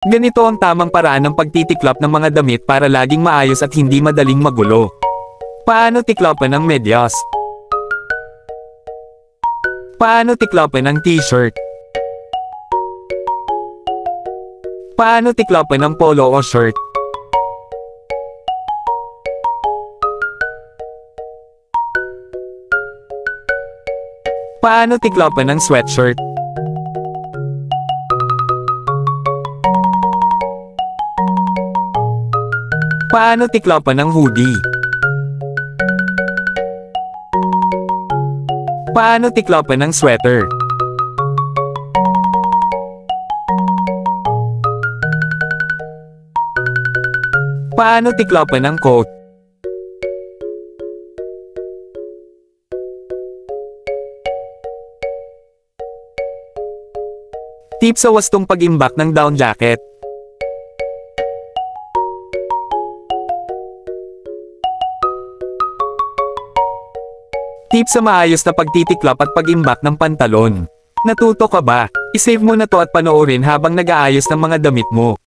Ganito ang tamang paraan ng pagtitiklop ng mga damit para laging maayos at hindi madaling magulo. Paano tiklopan ang medyas? Paano tiklopan ang t-shirt? Paano tiklopan ang polo o shirt? Paano tiklopan ang sweatshirt? Paano tiklopan ang hoodie? Paano tiklopan ang sweater? Paano tiklopan ang coat? Tip sa wastong pag-imbak ng down jacket. Tip sa maayos na pagtitiklop at pag-imbak ng pantalon. Natuto ka ba? I-save mo na to at panoorin habang nag-aayos ng mga damit mo.